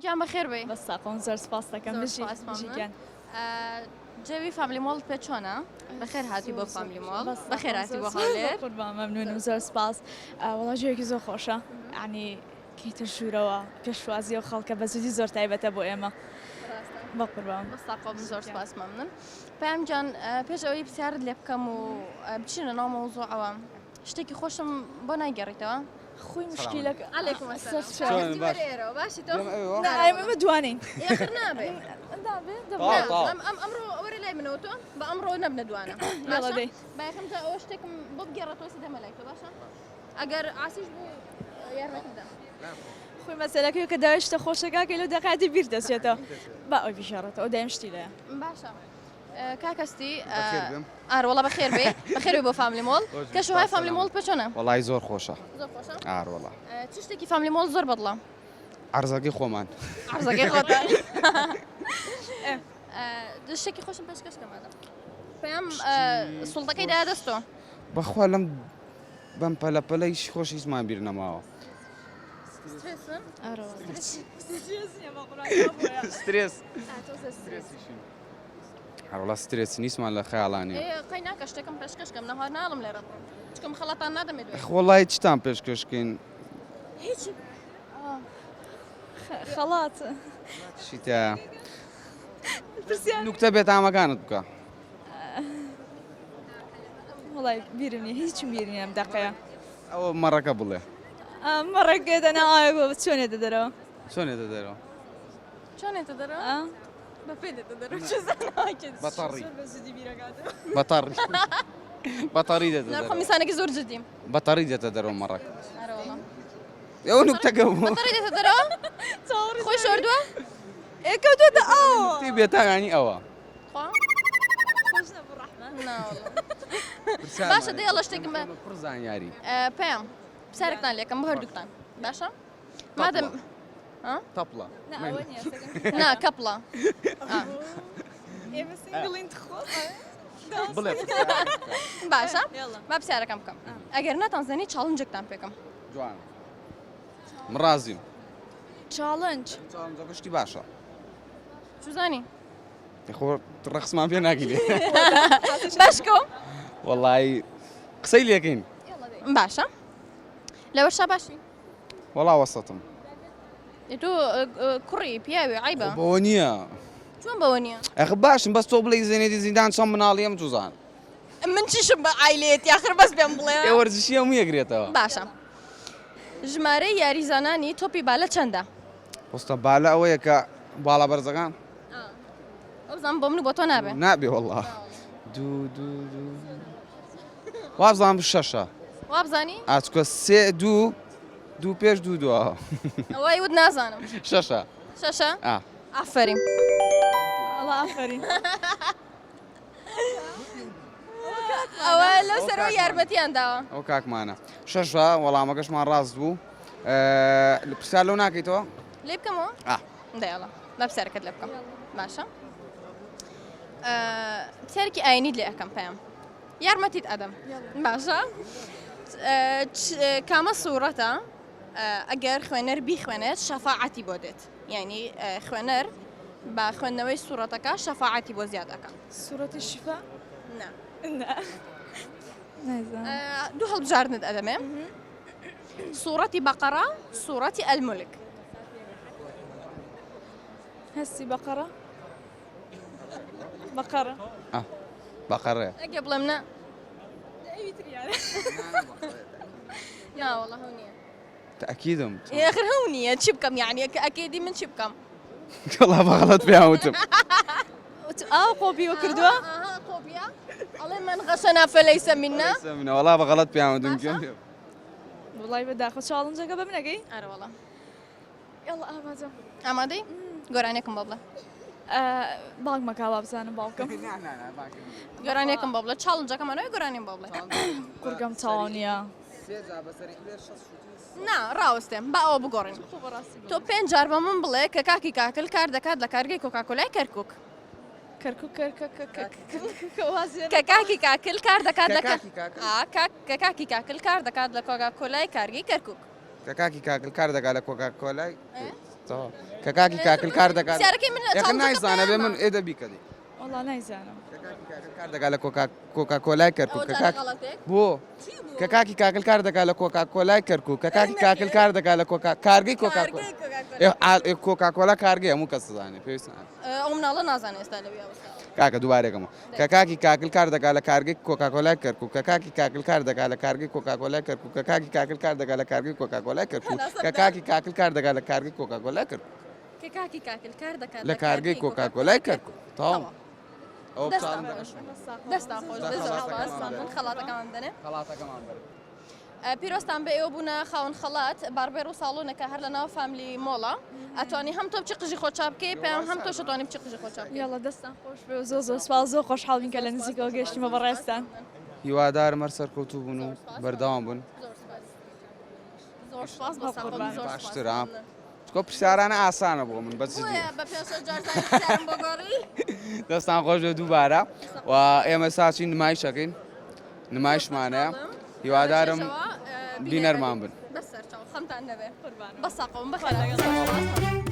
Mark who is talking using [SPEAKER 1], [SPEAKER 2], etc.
[SPEAKER 1] گیان بەخێر بێ
[SPEAKER 2] بە ساقۆن زۆر سپاس دەکەم بژیکەن
[SPEAKER 1] جەوی فامیلی مۆڵ پێ چۆنە بەخێر هاتی بۆ فامیلی مۆڵ بەخێر هاتی بۆ هەولێر
[SPEAKER 2] قوربان مەمنونم زۆر سپاس وەڵا ژێوێکی زۆر خۆشە ینی کەیتە ژوورەوە پێشوازی و خەڵکە بە زودی زۆر تایبەتە بۆ ئێمە بە قوربان
[SPEAKER 1] بەستاقۆم زۆر سپاس مەمنن پێم جان پێش ئەوەی پرسیارت لێ بکەم و بچینە ناو مەوزوعەوە شتێکی خۆشم بۆ نایگەڕیتەوە
[SPEAKER 2] خوی مشکلك
[SPEAKER 1] عليكم السلام باشی تۆ
[SPEAKER 2] ئێمە دوانین
[SPEAKER 1] یاخر نابێ ئەمڕۆ وەرە لای منەوە تۆ بە ئەمڕۆ نەبنە دوانە باەکەمتە ئەوە شتێکم بۆ بگەڕێتەوە دەمە لای تۆ باشە ئەگەر ئاسیش بوو یارمەتیدا
[SPEAKER 2] خوی مەسەلەکەی کە داوای شتە خۆشەکەی لەو دەقاتی بیر دەچێتەوە با ئەوی بشارەتەوە دایم شتی لێە
[SPEAKER 1] باشە کاکەستی ئاروەڵە بەخێر بێ بەخێر بۆ فامیلی مۆڵ کەشوهای فامیلی مۆڵ پێ چۆنە
[SPEAKER 3] وەڵای زۆر خۆشە
[SPEAKER 1] زۆر خۆشە
[SPEAKER 3] ئاروەڵا
[SPEAKER 1] چ شتێکی فامیلی مۆڵ زۆر بەدڵە
[SPEAKER 3] عەرزەکەی خۆمان
[SPEAKER 1] عەرزەکەی خۆتان شتێکی خۆشم پێشکەش کەمانە پێم سوڵتەکەی دایا دەستۆ
[SPEAKER 3] بەخوا لەم بەم پەلەپەلەی خۆشی هیچمان بیر نەماوە سترێس هەروەڵا سترێس نیسمان لە خەیاڵانێ
[SPEAKER 1] قەی ناکە شتێکم پێشکەشکەم نەهار ناڵم لێرە چکەم خەڵەتان نادەمێت
[SPEAKER 3] وەڵای چتان پێشکەشکەین
[SPEAKER 1] هیچ
[SPEAKER 2] خەڵات
[SPEAKER 3] چیتە نوکتە بێتامەکانت بکە
[SPEAKER 2] وڵای بیرم نیە هیچم بیر نیە ئەم دەقەیە
[SPEAKER 3] ئەوە مەڕەکە بڵێ
[SPEAKER 2] مەڕێکێ دەنا ئایا بۆ چۆنێتە دەرەوە
[SPEAKER 3] چۆنێتە دەرەوە
[SPEAKER 1] چۆنێتە دەرەوە بە پێ دێتە دەرەوە
[SPEAKER 3] بەتەڕی بەتەڕی بەتەڕی دێتە
[SPEAKER 1] نرخە
[SPEAKER 3] دەرەوە
[SPEAKER 1] میسانێکی زۆر جدیم
[SPEAKER 3] بەتەڕی دێتە دەرەوە مەڕەک ئەوە نوکتەکە بوو
[SPEAKER 1] بەتەڕی دێتە دەرەوە خۆی شۆردووە
[SPEAKER 2] کەوتوەتە ئەوە
[SPEAKER 3] تی بێتاگانی ئەوە
[SPEAKER 1] باشە دێڵە شتێکم
[SPEAKER 3] پرزانیاری
[SPEAKER 1] پێم پرسیارێکتان لێکەم بە هەردووکتان باشە مادەم
[SPEAKER 3] تەپڵە
[SPEAKER 1] نا کەپڵە
[SPEAKER 3] بڵێ
[SPEAKER 1] باشە با پرسیارەکەم بکەم ئەگەر ناتانزانی چاڵنجێکتان پێکەم
[SPEAKER 3] جوان مڕازیم
[SPEAKER 2] چاڵنج
[SPEAKER 3] چاڵنجەکە شتی باشە
[SPEAKER 1] چوزانی
[SPEAKER 3] خۆ ڕەخسمان پێ ناگیرێ
[SPEAKER 1] باشکۆ
[SPEAKER 3] وەڵای قسەی لێکەین
[SPEAKER 1] باشە لەوەشا باشی
[SPEAKER 3] وەڵا وەسەتم
[SPEAKER 1] تۆ کوڕی پیاوی عیبە
[SPEAKER 3] بەوە نییە
[SPEAKER 1] چۆن بەوە نییە
[SPEAKER 3] ئەخ باشم بەس تۆ بڵێ زێنێتی زیندان چەند مناڵیم جوزان
[SPEAKER 1] من چیشم بە ئایلێت یاخر بەس پێم بڵێ
[SPEAKER 3] ئێ وەرزشی هەموو یەکرێتەوە
[SPEAKER 1] باشە ژمارەی یاریزانانی تۆپی بالە چەندە
[SPEAKER 3] وەستە بالە ئەوەیە کە باڵا بەرزەکان
[SPEAKER 1] ئەو زان بۆ من بۆ تۆ نابێ
[SPEAKER 3] نابێ وەڵا وابزانم شەشە
[SPEAKER 1] وابزانی
[SPEAKER 3] ئاچکە سێ دوو پێش دووە
[SPEAKER 1] ئەوەی ود نازانم
[SPEAKER 3] شەشە
[SPEAKER 1] شەشە ئافرین
[SPEAKER 2] ئەڵا ئافرین
[SPEAKER 1] ئەوە لەو سەرەوە یارمەتیان داوە
[SPEAKER 3] ئەو کاکمانە شەشە وەڵامەکەشمان ڕاست بوو پرسیار لەو ناکەیتەوە
[SPEAKER 1] لێ بکەمەوە دەیڵە با پرسیارەکەت لێ بکەم باشە پرسیارێکی ئاینیت لێ ئەەکەم پێم یارمەتیت ئەدەم باشە کامە سوورەتە ئەگەر خوێنەر بیخوێنێت شەفاعەتی بۆ دێت یعنی خوێنەر با خوێندنەوەی سوورەتەکە شەفاعەتی بۆ زیادەکە
[SPEAKER 2] سوورەتی شیفا
[SPEAKER 1] دوو هەڵبژاردنت ئەدەمێ سوورەتی بەقەرە سوورەتی ئەلمولک
[SPEAKER 2] هەستی بەقەرە بەقەرە
[SPEAKER 3] بەقەڕێ
[SPEAKER 1] ئەگە بڵێم نە ناوەڵە هەو نییە
[SPEAKER 3] تەکیدم
[SPEAKER 1] آخر هەو نییە چی بکەم یعنی ئەکیدی من چی بکەم
[SPEAKER 3] وەڵا بەغەڵەت پێیاوتم
[SPEAKER 2] قۆبیوە کردووە
[SPEAKER 1] قۆبیە ئەڵێ من غەشەنا فەلەیسە منە
[SPEAKER 3] وەڵا بەغەڵەت پێیاوتم
[SPEAKER 2] وڵای بەداخە چاڵنجەکە بە منەگەی
[SPEAKER 1] ئەرەوەڵە
[SPEAKER 2] یاڵە ئامادەم
[SPEAKER 1] ئامادەی گۆرانێکم بۆ بڵێ
[SPEAKER 2] باڵک مەکاوا بزانم باوکەم
[SPEAKER 1] گۆرانێکم بۆ بڵێ چاڵنجەکەمانەوەی گۆرانیم بۆ بڵێ
[SPEAKER 2] قورگەم چاڵ نییە
[SPEAKER 1] نا ڕاوستێم با ئەوە بگۆڕین تۆ 5 جار بە من بڵێ کە کاکی کاکل کار دەکات لە کارگەی کۆکاکۆلای کەرکک کە کاکی کاکل کار دەکات کە کاکی کاکل کار دەکات لە کۆکاکۆلای کارگەی کەرکک
[SPEAKER 3] کە کاکی کاکل کار دەکات لە کۆکاکۆلای تەواو کە کاکی کاکل کار دەکات
[SPEAKER 1] پرسیارەکەی من
[SPEAKER 3] یەخ
[SPEAKER 1] چاڵ
[SPEAKER 3] نایزانە بێ من
[SPEAKER 1] دەکەم.
[SPEAKER 3] ئێدە بیکەدی
[SPEAKER 2] والله نایزانم
[SPEAKER 3] کار دەکات لە کۆکاکۆلای کەرکووک کە
[SPEAKER 1] ئەوە
[SPEAKER 3] کاک
[SPEAKER 1] غەڵەتێک.
[SPEAKER 3] بۆ کە کاکی کاکل کار دەکات لە کۆکاکۆلای کەرکووک کە کاکی کاکل کار دەکات لە کارگەی کۆکاکۆلا کۆکاکۆلا کارگەی هەموو کەس دەزانێت پێویستە
[SPEAKER 1] ئەو مناڵە نازانێت ئێستا لەوێ ئەوستا.
[SPEAKER 3] کاکە دووبارێکەمە کە کاکی کاکل کار دەکات لە کارگەی کۆکاکۆلای کەرکووک کە کاکی کاکل کار دەکات لە کارگەی کۆکاکۆلای کەرکووک کە کاکی کاکل کار دەکات لە کارگەی کۆکاکۆلای کەرکووک کە کاکی کاکل کار دەکات لە کارگەی کۆکاکۆلای کەرکووک
[SPEAKER 1] کە کاکی کاکل کار دەکات
[SPEAKER 3] لە کارگەی کۆکاکۆلای کەرکووک تەواو ئەو
[SPEAKER 1] دەستان خۆش دەستان خۆش
[SPEAKER 3] خەڵاتەکەمان
[SPEAKER 1] بێزۆر
[SPEAKER 3] بدەن.
[SPEAKER 1] من خەڵاتەکەمان بدەنێ.
[SPEAKER 3] خەڵاتەکەمان بەرە
[SPEAKER 1] پیرۆستان بە ئێوە بوونە خاون خەڵات باربێر و ساڵونەکە هەر لە ناو فامیلی مۆڵە ئەتوانی هەم تۆ بچی قژی خۆچا بکەی پێیان هەم تۆ شتوانی بچی قژی خۆچا بکەی.
[SPEAKER 2] یاڵە دەستان خۆش بێ و زۆر سپاس زۆر خۆشحاڵین کە لە نزیکەوە گەشتیمە بەڕێستان
[SPEAKER 3] هیوادارم هەر سەرکەوتوو بوون و بەردەوام بوون
[SPEAKER 1] زۆر سپاس بە ساقۆم زۆر
[SPEAKER 3] باشتر چکۆ پرسیارانە ئاسانە بۆ من بەچ
[SPEAKER 1] بە پێش جارزانم بۆ گۆڕی
[SPEAKER 3] دەستان خۆش بێ دووبارە و ئێمە ساچی نمایشەکەین نمایشمانەیە هیوادارم بینەرمان بن
[SPEAKER 1] بەسەر چاو خەمتان نەبێ بە ساقۆم بەخێر.